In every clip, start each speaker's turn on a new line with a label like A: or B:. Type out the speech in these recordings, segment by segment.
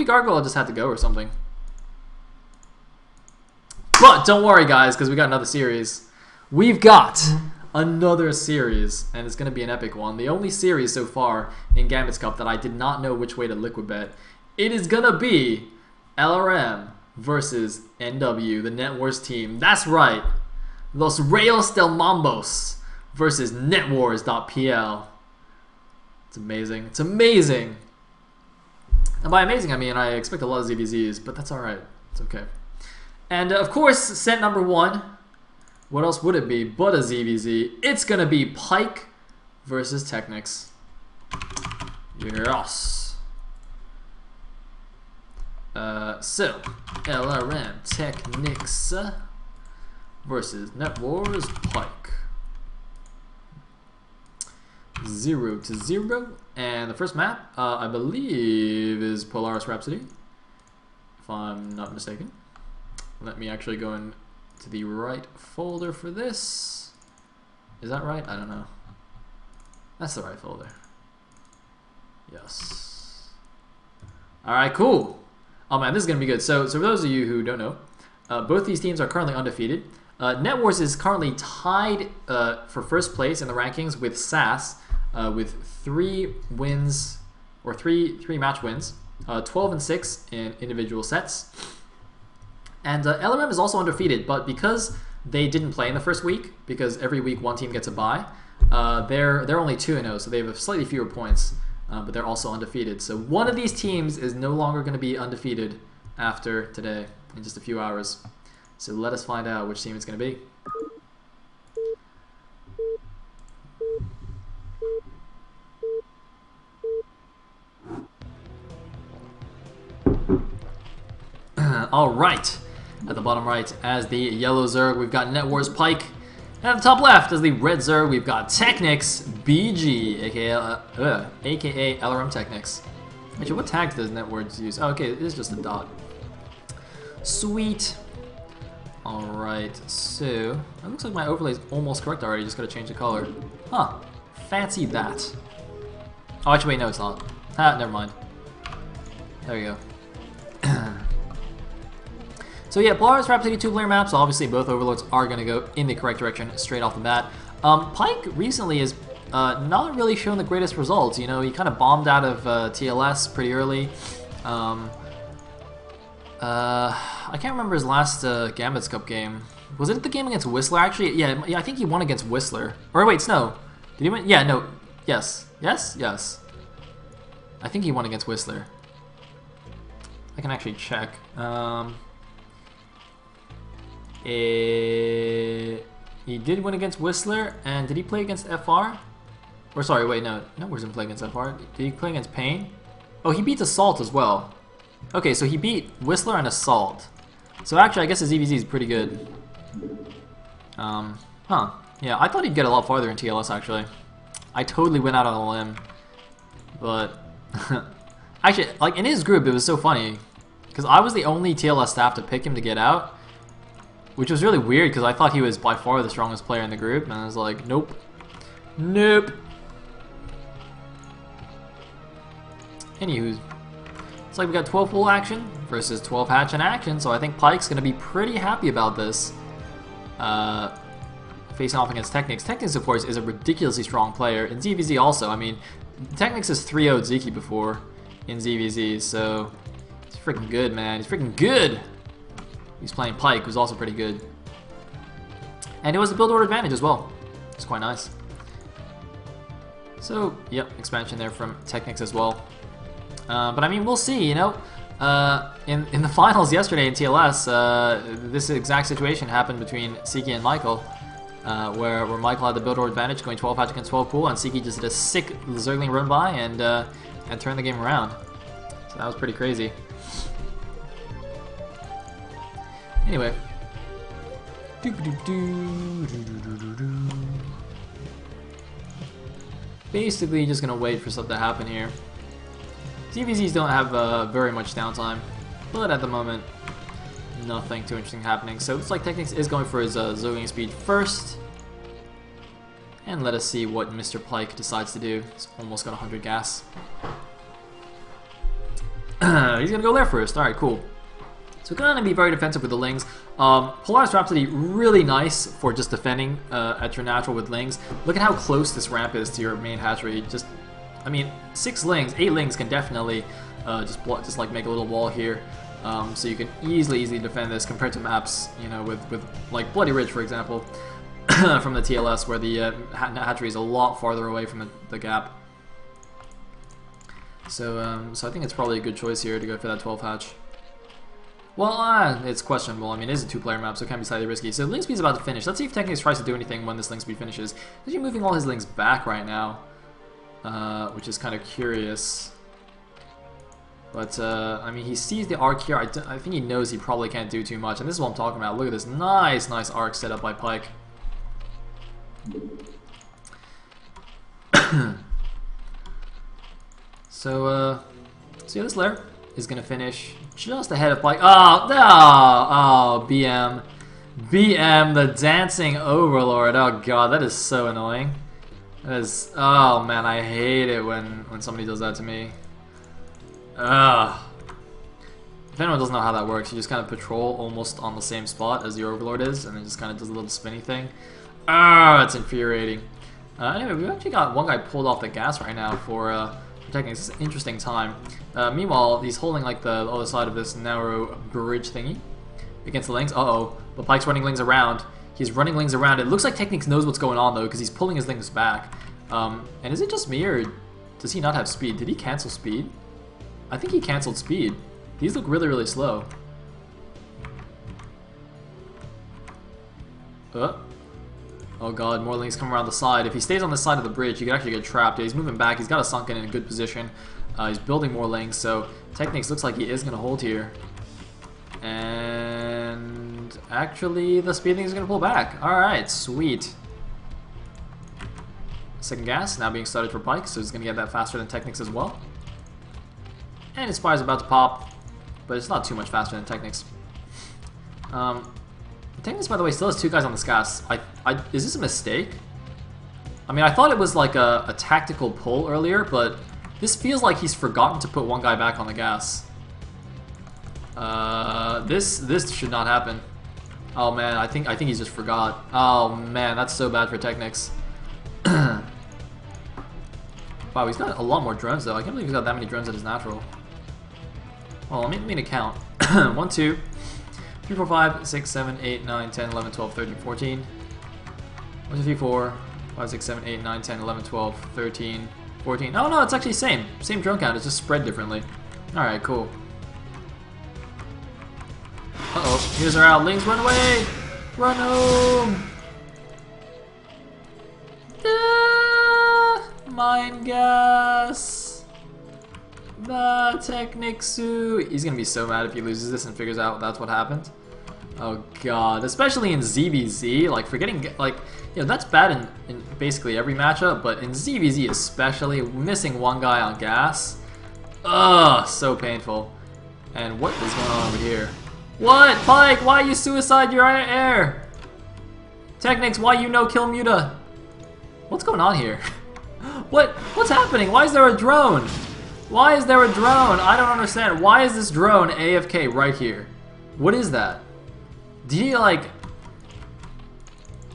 A: Maybe Gargoyle just had to go or something. But don't worry, guys, because we got another series. We've got another series, and it's going to be an epic one. The only series so far in Gambit's Cup that I did not know which way to liquid bet. It is going to be LRM versus NW, the Net Wars team. That's right. Los Reyes del Mambos versus NetWars.pl. It's amazing. It's amazing. And by amazing, I mean I expect a lot of ZVZs, but that's alright. It's okay. And of course, set number 1. What else would it be but a ZVZ? It's going to be Pike versus Technics. Yes. So, LRM Technics versus NetWars Pike. 0-0. And the first map, I believe, is Polaris Rhapsody, if I'm not mistaken. Let me actually go into the right folder for this. Is that right? I don't know. That's the right folder. Yes. Alright, cool. Oh man, this is going to be good. So for those of you who don't know, both these teams are currently undefeated. NetWars is currently tied for first place in the rankings with SAS with 3 wins, or three match wins, 12-6 in individual sets. And LRM is also undefeated, but because they didn't play in the first week, because every week one team gets a bye, they're only 2-0, so they have slightly fewer points, but they're also undefeated. So one of these teams is no longer going to be undefeated after today, in just a few hours. So let us find out which team it's going to be. All right. At the bottom right, as the yellow Zerg, we've got NetWars Pike. And at the top left, as the red Zerg, we've got Technics BG, aka LRM Technics. Actually, what tags does NetWars use? Oh, okay, it is just a dot. Sweet. All right, so it looks like my overlay is almost correct already. Just gotta change the color. Huh? Fancy that. Oh, actually, wait, no, it's not. Ah, never mind. There we go. So yeah, Polaris Rhapsody 2-player maps, obviously both overlords are going to go in the correct direction straight off the bat. Pike recently has not really shown the greatest results. You know, he kind of bombed out of TLS pretty early. I can't remember his last Gambit's Cup game. Was it the game against Whistler, actually? Yeah, I think he won against Whistler. Or wait, no. Did he win? Yeah, no. Yes. Yes? Yes. I think he won against Whistler. I can actually check. He did win against Whistler, and did he play against FR? Or sorry, wait, no, where didn't play against FR? Did he play against Pain? Oh, he beat Assault as well. Okay, so he beat Whistler and Assault. So actually, I guess his EVZ is pretty good. Huh. Yeah, I thought he'd get a lot farther in TLS, actually. I totally went out on a limb. But, actually, like, in his group, it was so funny. Because I was the only TLS staff to pick him to get out. Which was really weird, because I thought he was by far the strongest player in the group. And I was like, nope. Nope. Anywho, it's like we got 12 full action versus 12 hatch in action, so I think Pike's going to be pretty happy about this. Facing off against Technics. Technics, of course, is a ridiculously strong player. And ZVZ also. I mean, Technics has 3-0'd Ziki before in ZVZ, so he's freaking good, man. He's freaking good! He's playing Pike, who's also pretty good. And it was a build order advantage as well. It's quite nice. So, yep, expansion there from Technics as well. But I mean, we'll see, you know. In the finals yesterday in TLS, this exact situation happened between Siki and Michael, where Michael had the build order advantage, going 12 hatch against 12 pool, and Siki just did a sick Zergling run by and turned the game around. So that was pretty crazy. Anyway. Basically, just gonna wait for stuff to happen here. ZVZs don't have very much downtime, but at the moment, nothing too interesting happening. So it's like Technics is going for his Zergling speed first. And let us see what Mr. Pike decides to do. He's almost got 100 gas. He's gonna go there first. Alright, cool. So gonna be very defensive with the Lings. Polaris Rhapsody, really nice for just defending at your natural with Lings. Look at how close this ramp is to your main hatchery. Just, I mean, 6 Lings, 8 Lings can definitely just like make a little wall here. So you can easily defend this compared to maps, you know, with like Bloody Ridge, for example, from the TLS, where the hatchery is a lot farther away from the gap. So so I think it's probably a good choice here to go for that 12 hatch. Well, it's questionable. I mean, it is a 2-player map, so it can be slightly risky. So Link Speed's about to finish. Let's see if Technics tries to do anything when this Link Speed finishes. He's moving all his Links back right now, which is kind of curious. But, I mean, he sees the arc here. I think he knows he probably can't do too much. And this is what I'm talking about. Look at this nice arc set up by Pyke. So yeah, this lair is going to finish just ahead of Pyke. Oh, BM. BM, the dancing overlord. Oh, God, that is so annoying. That is, oh, man, I hate it when somebody does that to me. Ugh. If anyone doesn't know how that works, you just kind of patrol almost on the same spot as the Overlord is, and then just kind of does a little spinny thing. It's infuriating. Anyway, we've actually got one guy pulled off the gas right now for protecting. This is an interesting time. Meanwhile, he's holding like the other side of this narrow bridge thingy against the Lings. Uh-oh. But Pyke's running Lings around. He's running Lings around. It looks like Technics knows what's going on, though, because he's pulling his Lings back. And is it just me, or does he not have speed? Did he cancel speed? I think he canceled speed. These look really slow. Oh god, more Lings come around the side. If he stays on this side of the bridge, he could actually get trapped. Yeah, he's moving back. He's got a sunken in a good position. He's building more Lings, so Technics looks like he is going to hold here. And actually, the speed thing is going to pull back. Alright, sweet. Second gas now being started for Pyke, so he's going to get that faster than Technics as well. And his fire's about to pop, but it's not too much faster than Technics. Technics, by the way, still has 2 guys on this gas. Is this a mistake? I mean, I thought it was like a tactical pull earlier, but this feels like he's forgotten to put 1 guy back on the gas. This should not happen. Oh man, I think he's just forgot. Oh man, that's so bad for Technics. Wow, he's got a lot more drones though. I can't believe he's got that many drones at his natural. Well, let me count. 1, 2, 3, 4, 5, 6, 7, 8, 9, 10, 11, 12, 13, 14. 1, 2, 3, 4, 5, 6, 7, 8, 9, 10, 11, 12, 13, 14. Oh no, it's actually same. Same drone count, it's just spread differently. Alright, cool. Uh-oh, here's our out. Lings, run away! Run home! Mine gas! The Technixu. He's gonna be so mad if he loses this and figures out that's what happened. Oh god, especially in ZVZ, like forgetting, like, you know, that's bad in basically every matchup, but in ZVZ especially, missing 1 guy on gas. Ugh, so painful. And what is going on over here? What? Pyke, why you suicide your air? Technics, why you no kill Muta? What's going on here? What's happening? Why is there a drone? Why is there a drone? I don't understand. Why is this drone AFK right here? What is that? Did he like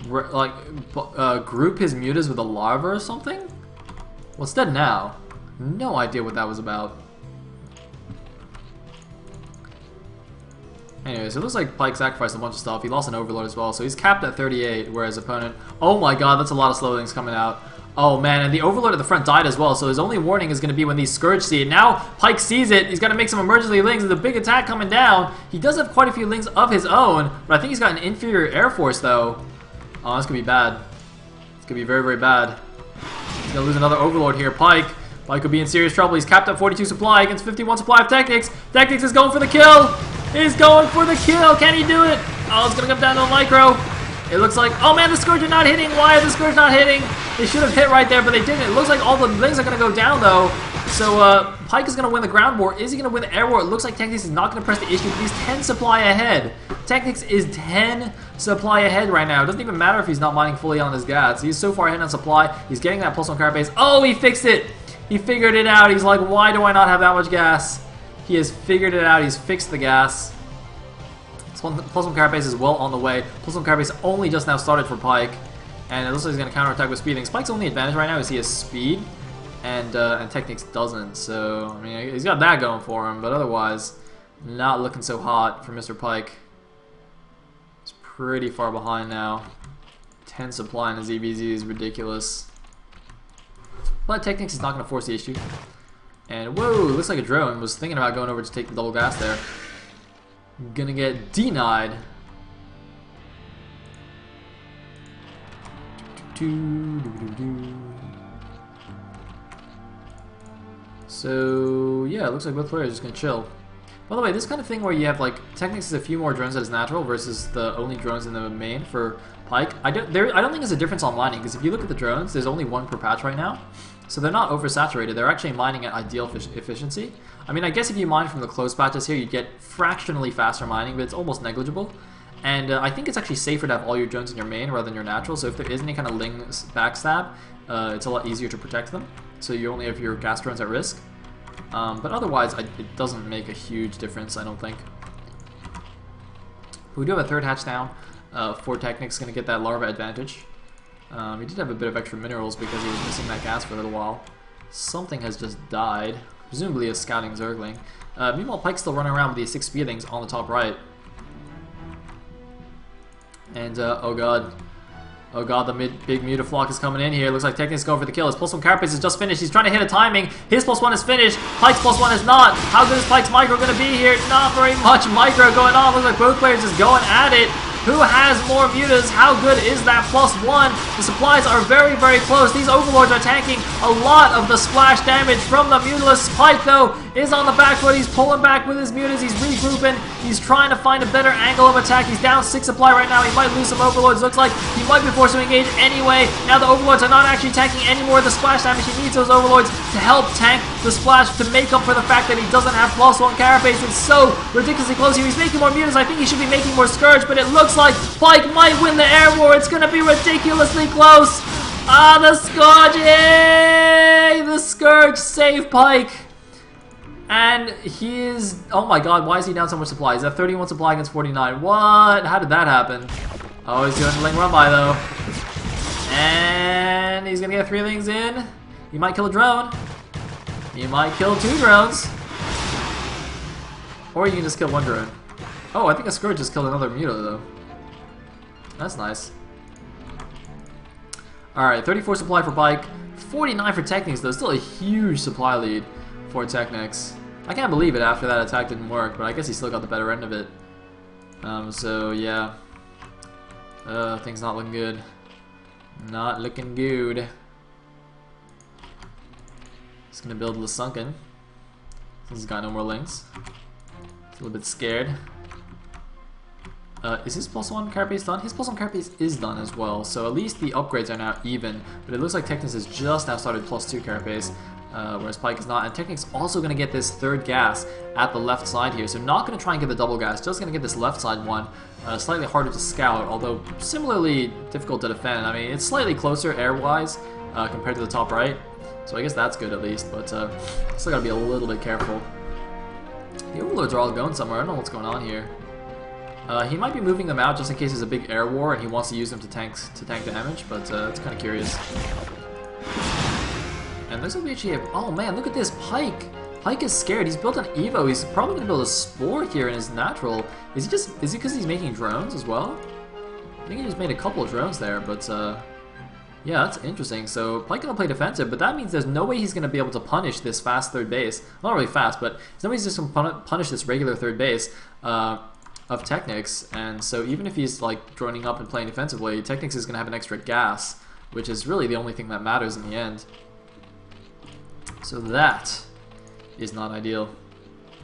A: group his mutas with a larva or something? Well, it's dead now. No idea what that was about. Anyways, it looks like Pyke sacrificed a bunch of stuff. He lost an Overlord as well, so he's capped at 38, whereas opponent... Oh my god, that's a lot of slow things coming out. Oh man, and the Overlord at the front died as well, so his only warning is going to be when these Scourge see it. Now, Pyke sees it. He's got to make some emergency Lings. There's a big attack coming down. He does have quite a few Lings of his own, but I think he's got an inferior Air Force, though. Oh, that's going to be bad. It's going to be very bad. He's going to lose another Overlord here. Pyke could be in serious trouble. He's capped at 42 supply against 51 supply of Technics. Technics is going for the kill. He's going for the kill. Can he do it? Oh, it's going to come down to a micro. It looks like... Oh man, the Scourge are not hitting. Why are the Scourge not hitting? They should have hit right there, but they didn't. It looks like all the Lings are going to go down, though. So, Pyke is going to win the ground war. Is he going to win the air war? It looks like Technics is not going to press the issue, but he's 10 supply ahead. Technics is 10 supply ahead right now. It doesn't even matter if he's not mining fully on his gas. He's so far ahead on supply. He's getting that +1 carapace. Oh, he fixed it. He figured it out. He's like, why do I not have that much gas? He has figured it out. He's fixed the gas. Plus one carapace is well on the way. Plus one carapace only just now started for Pike. And it looks like he's going to counterattack with speeding. Pike's only advantage right now is he has speed. And Technics doesn't. So, I mean, he's got that going for him. But otherwise, not looking so hot for Mr. Pike. He's pretty far behind now. 10 supply in his EBZ is ridiculous. But Technics is not going to force the issue. And whoa, looks like a drone was thinking about going over to take the double gas there. Gonna get denied. So yeah, it looks like both players are just gonna chill. By the way, this kind of thing where you have like Technics is a few more drones that is natural versus the only drones in the main for Pike. I don't think there's a difference on mining because if you look at the drones, there's only one per patch right now. So they're not oversaturated, they're actually mining at ideal efficiency. I mean, I guess if you mine from the closed patches here, you'd get fractionally faster mining, but it's almost negligible. And I think it's actually safer to have all your drones in your main rather than your natural, so if there is any kind of Ling backstab, it's a lot easier to protect them. So you only have your gas drones at risk. But otherwise, it doesn't make a huge difference, I don't think. We do have a third hatch down. For Technics, going to get that larva advantage. He did have a bit of extra minerals because he was missing that gas for a little while. Something has just died. Presumably a scouting Zergling. Meanwhile, Pike's still running around with these 6 speedlings on the top right. And, oh god. Oh god, the big Mutaflock is coming in here. Looks like Technics going for the kill. His plus 1 carapace is just finished. He's trying to hit a timing. His plus 1 is finished. Pike's plus 1 is not. How good is Pike's micro going to be here? Not very much micro going on. Looks like both players just going at it. Who has more mutas? How good is that plus 1? The supplies are very, very close. These overlords are tanking a lot of the splash damage from the mutalist. Pike, though, is on the back foot. He's pulling back with his mutas. He's regrouping. He's trying to find a better angle of attack. He's down 6 supply right now. He might lose some overlords. Looks like he might be forced to engage anyway. Now the overlords are not actually tanking any more of the splash damage. He needs those overlords to help tank the splash to make up for the fact that he doesn't have plus 1 carapace. It's so ridiculously close here. He's making more mutas. I think he should be making more Scourge, but it looks like Pike might win the air war. It's going to be ridiculously close. Ah, the Scourge! Yay! The Scourge save Pike. And he is... Oh my god, why is he down so much supply? He's at 31 supply against 49. What? How did that happen? Oh, he's doing the Ling run by though. And he's going to get 3 Lings in. He might kill a drone. He might kill 2 drones. Or you can just kill 1 drone. Oh, I think a Scourge just killed another Muta though. That's nice. Alright, 34 supply for Pike. 49 for Technics though. Still a huge supply lead for Technics. I can't believe it after that attack didn't work, but I guess he still got the better end of it. So yeah. Things not looking good. Not looking good. Just gonna build the Sunken. He's got no more links. He's a little bit scared. Is his plus 1 carapace done? His plus 1 carapace is done as well, so at least the upgrades are now even, but it looks like Technics has just now started plus 2 carapace, whereas Pike is not, and Technics also going to get this 3rd gas at the left side here, so not going to try and get the double gas, just going to get this left side one, slightly harder to scout, although similarly difficult to defend. I mean, it's slightly closer air-wise compared to the top right, so I guess that's good at least, but still got to be a little bit careful. The Overlords are all going somewhere, I don't know what's going on here. He might be moving them out just in case there's a big air war and he wants to use them to tank damage, but it's kind of curious. And there's a actually have, oh man, look at this Pike. Pike is scared. He's built an Evo. He's probably gonna build a Spore here in his natural. Is he because he's making drones as well? I think he just made a couple of drones there, but yeah, that's interesting. So Pike gonna play defensive, but that means there's no way he's gonna be able to punish this fast 3rd base. Not really fast, but there's no way he's just gonna punish this regular 3rd base. Of Technics, and so even if he's like droning up and playing defensively, Technics is going to have an extra gas, which is really the only thing that matters in the end. So that is not ideal.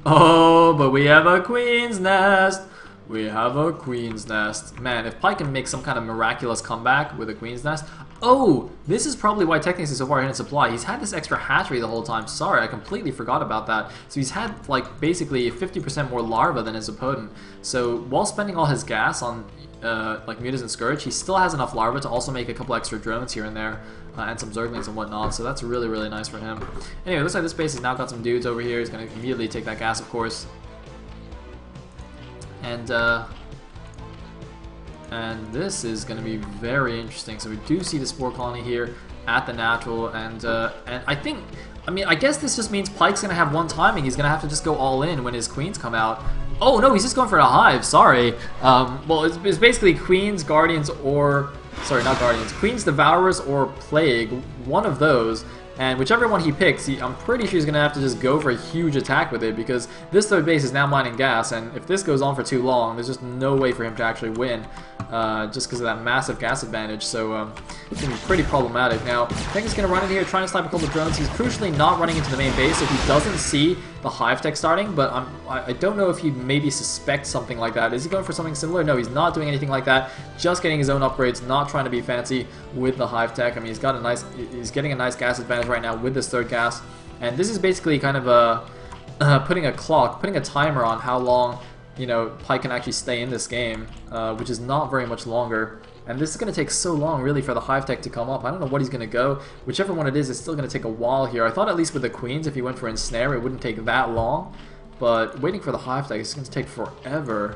A: Oh, but we have a Queen's Nest. We have a Queen's Nest. Man, if Pike can make some kind of miraculous comeback with a Queen's Nest. Oh, this is probably why Technics is so far ahead in supply. He's had this extra hatchery the whole time. Sorry, I completely forgot about that. So he's had, like, basically 50% more larvae than his opponent. So while spending all his gas on, like, Mutas and Scourge, he still has enough larvae to also make a couple extra drones here and there. And some Zerglings and whatnot, so that's really, really nice for him. Anyway, looks like this base has now got some dudes over here. He's going to immediately take that gas, of course. And this is going to be very interesting. So we do see the Spore Colony here at the natural, and I think, I mean, I guess this just means Pike's going to have one timing. He's going to have to just go all in when his queens come out. Oh, no, he's just going for a hive, sorry. Well, it's basically Queens, Guardians, or... Sorry, not Guardians. Queens, Devourers, or Plague. One of those. And whichever one he picks, I'm pretty sure he's going to have to just go for a huge attack with it, because this third base is now mining gas, and if this goes on for too long, there's just no way for him to actually win, just because of that massive gas advantage. So it's going to be pretty problematic. Now, I think he's going to run in here, trying to snipe a couple of drones. He's crucially not running into the main base, so he doesn't see the hive tech starting, but I don't know if he maybe suspects something like that. Is he going for something similar? No, he's not doing anything like that. Just getting his own upgrades, not trying to be fancy with the hive tech. I mean, he's getting a nice gas advantage right now with this third gas, and this is basically kind of putting a timer on how long, you know, Pike can actually stay in this game, which is not very much longer. And this is going to take so long, really, for the hive tech to come up. I don't know what he's going to go. Whichever one it is, it's still going to take a while here. I thought at least with the queens, if he went for ensnare, it wouldn't take that long. But waiting for the hive tech is going to take forever.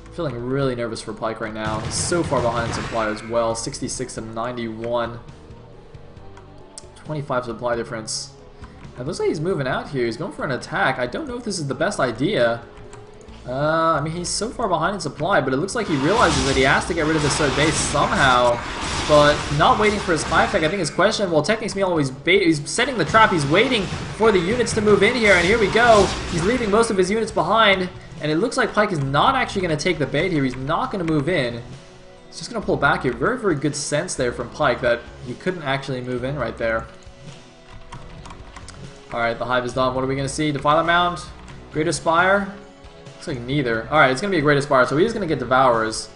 A: I'm feeling really nervous for Pike right now. He's so far behind supply as well. 66 to 91. 25 supply difference. It looks like he's moving out here. He's going for an attack. I don't know if this is the best idea. I mean, he's so far behind in supply, but it looks like he realizes that he has to get rid of this third base somehow. But not waiting for his hive tech, I think, is questionable. Technics meanwhile, he's setting the trap. He's waiting for the units to move in here, and here we go. He's leaving most of his units behind, and it looks like Pike is not actually going to take the bait here. He's not going to move in. He's just going to pull back here. Very, very good sense there from Pike that he couldn't actually move in right there. Alright, the hive is done. What are we going to see? Defiler Mound? Greater Spire? Looks like neither. Alright, it's going to be a Greater Spire, so he is going to get Devourers.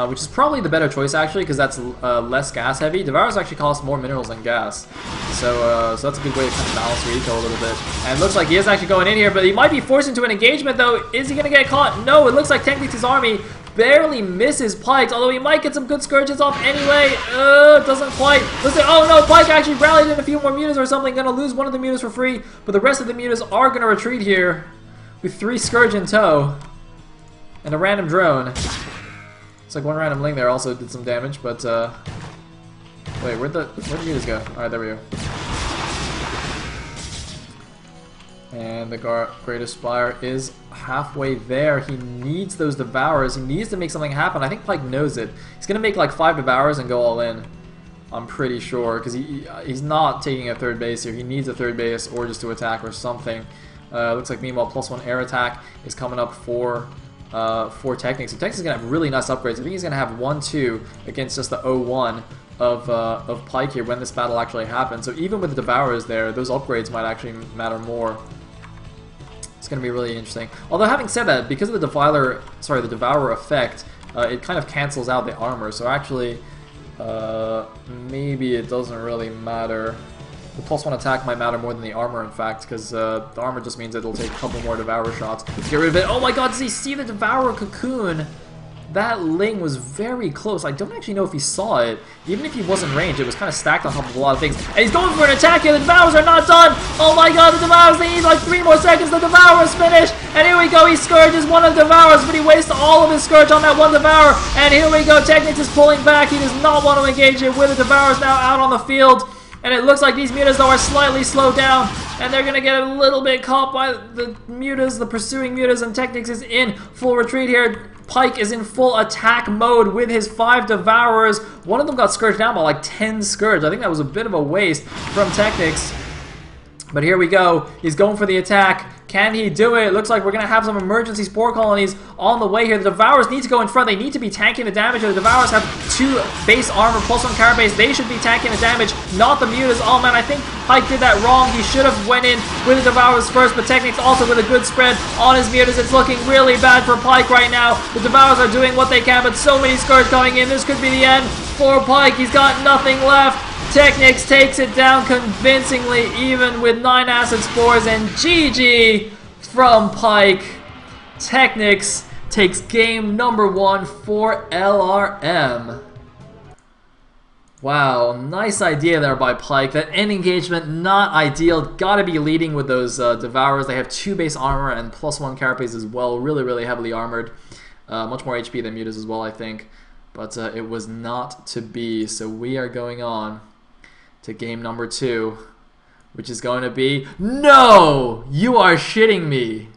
A: Which is probably the better choice, actually, because that's less gas heavy. Devourers actually cost more minerals than gas. So that's a good way to kind of balance your eco a little bit. And it looks like he is actually going in here, but he might be forced into an engagement, though. Is he going to get caught? No, it looks like Technics' army barely misses Pike's, although he might get some good Scourges off anyway. Doesn't quite. Listen, oh no, Pike actually rallied in a few more mutas or something. Gonna lose one of the mutas for free, but the rest of the mutas are gonna retreat here with 3 Scourge in tow and a random drone. It's like one random Ling there also did some damage, but wait, where'd the mutas go? Alright, there we go. And the Greater Spire is halfway there. He needs those Devourers. He needs to make something happen. I think Pike knows it. He's going to make like 5 Devourers and go all in. I'm pretty sure, because he's not taking a third base here. He needs a third base or just to attack or something. Looks like meanwhile +1 air attack is coming up for Technics. So Technics is going to have really nice upgrades. I think he's going to have 1-2 against just the 0-1 of Pike here when this battle actually happens. So even with the Devourers there, those upgrades might actually matter more. It's going to be really interesting. Although having said that, because of the Devourer effect, it kind of cancels out the armor. So actually, maybe it doesn't really matter. The +1 attack might matter more than the armor, in fact, because the armor just means it'll take a couple more Devourer shots to get rid of it. Oh my god, does he see the Devourer cocoon? That Ling was very close. I don't actually know if he saw it. Even if he wasn't ranged, it was kind of stacked on top of a lot of things. And he's going for an attack here. The Devourers are not done. Oh my god, the Devourers, they need like 3 more seconds. The Devourers finish. And here we go. He Scourges one of the Devourers, but he wastes all of his Scourge on that one Devourer. And here we go. Technics is pulling back. He does not want to engage it with the Devourers now out on the field. And it looks like these mutas, though, are slightly slowed down. And they're going to get a little bit caught by the mutas, the pursuing mutas. And Technics is in full retreat here. Pike is in full attack mode with his 5 Devourers. One of them got Scourged down by like 10 Scourge. I think that was a bit of a waste from Technics. But here we go. He's going for the attack. Can he do it? Looks like we're going to have some emergency spore colonies on the way here. The Devourers need to go in front. They need to be tanking the damage. The Devourers have 2 base armor plus 1 carapace. They should be tanking the damage, not the mutas. Oh man, I think Pike did that wrong. He should have went in with the Devourers first, but Technics also with a good spread on his mutas. It's looking really bad for Pike right now. The Devourers are doing what they can, but so many Scourge coming in. This could be the end for Pike. He's got nothing left. Technics takes it down convincingly, even with 9 acid spores, and GG from Pike. Technics takes game number 1 for LRM. Wow, nice idea there by Pike. That end engagement, not ideal. Gotta be leading with those Devourers. They have 2 base armor and plus 1 carapace as well. Really, really heavily armored. Much more HP than Mutas as well, I think. But it was not to be, so we are going on to game number 2, which is going to be... No! You are shitting me!